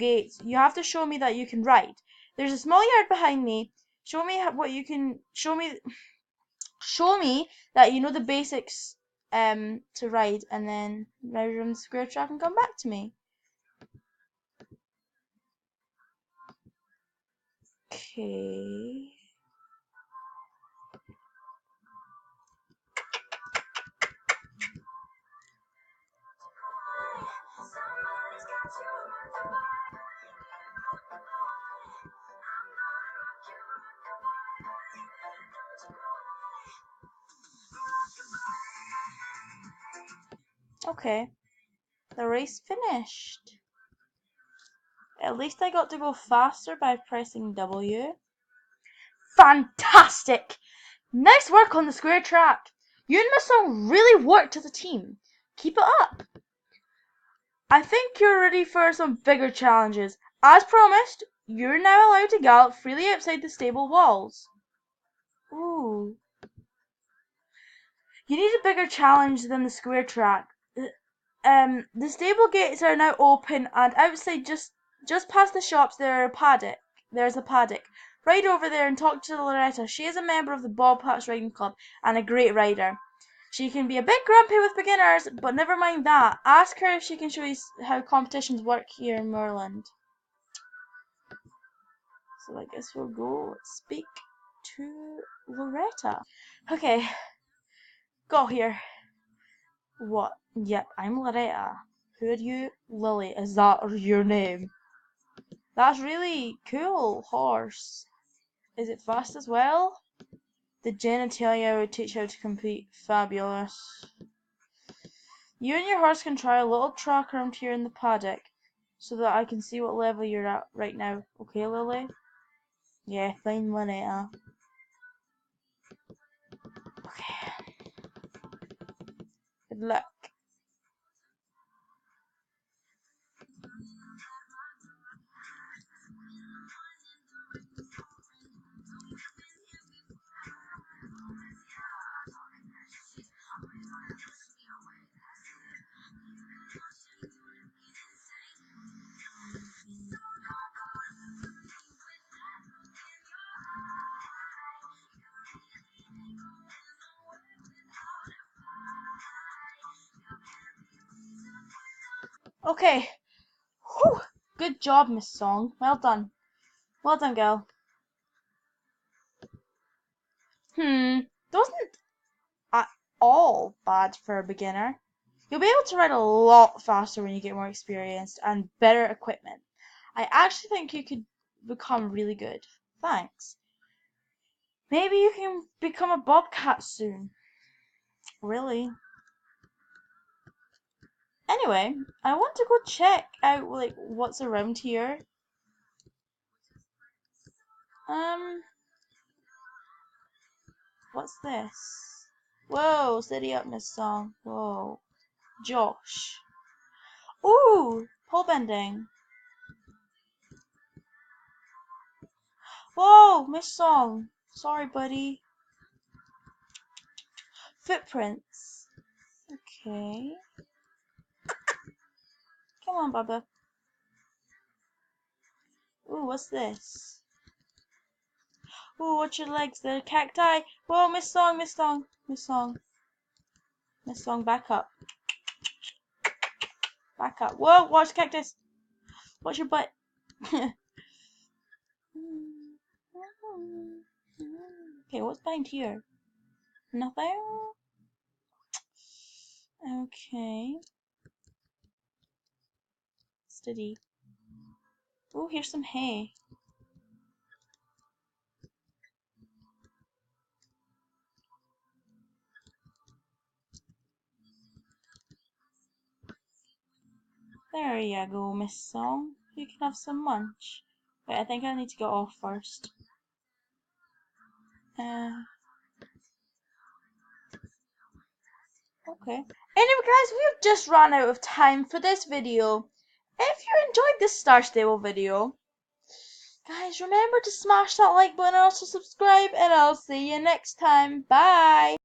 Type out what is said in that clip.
gates. You have to show me that you can ride. There's a small yard behind me. Show me what you can. Show me that you know the basics to ride, and then ride around the square track and come back to me. Okay. Okay. The race finished. At least I got to go faster by pressing W. Fantastic! Nice work on the square track. You and Miss Song really worked as a team. Keep it up. I think you're ready for some bigger challenges. As promised, you're now allowed to gallop freely outside the stable walls. Ooh. You need a bigger challenge than the square track. The stable gates are now open, and outside, just past the shops, there's a paddock. Ride over there and talk to Loretta. She is a member of the Bobcats Riding Club and a great rider. She can be a bit grumpy with beginners, but never mind that. Ask her if she can show you how competitions work here in Moorland. So I guess we'll go speak to Loretta. Okay, go here. What? Yep, I'm Loretta. Who are you? Lily. Is that your name? That's really cool, horse. Is it fast as well? Did Jenna tell you I would teach you how to compete? Fabulous. You and your horse can try a little track around here in the paddock, so that I can see what level you're at right now. Okay, Lily? Yeah, fine, Loretta. Okay. Good luck. Okay. Whew. Good job, Miss Song. Well done. Well done, girl. Wasn't at all bad for a beginner. You'll be able to ride a lot faster when you get more experienced and better equipment. I actually think you could become really good. Thanks. Maybe you can become a bobcat soon. Really? Anyway, I want to go check out what's around here. What's this? Whoa, steady up, Miss Song. Whoa. Josh. Ooh, pole bending. Whoa, Miss Song. Sorry, buddy. Footprints. Okay. Come on, Bubba. Ooh, what's this? Ooh, watch your legs. They're cacti. Whoa, Miss Song, Miss Song, Miss Song. Miss Song, back up. Back up. Whoa, watch the cactus. Watch your butt. Okay, what's behind here? Nothing? Okay. Steady. Ooh, here's some hay. There you go, Miss Song. You can have some lunch. Wait, I think I need to get off first. Okay. Anyway, guys, we've just run out of time for this video. If you enjoyed this Star Stable video, guys, remember to smash that like button and also subscribe, and I'll see you next time. Bye!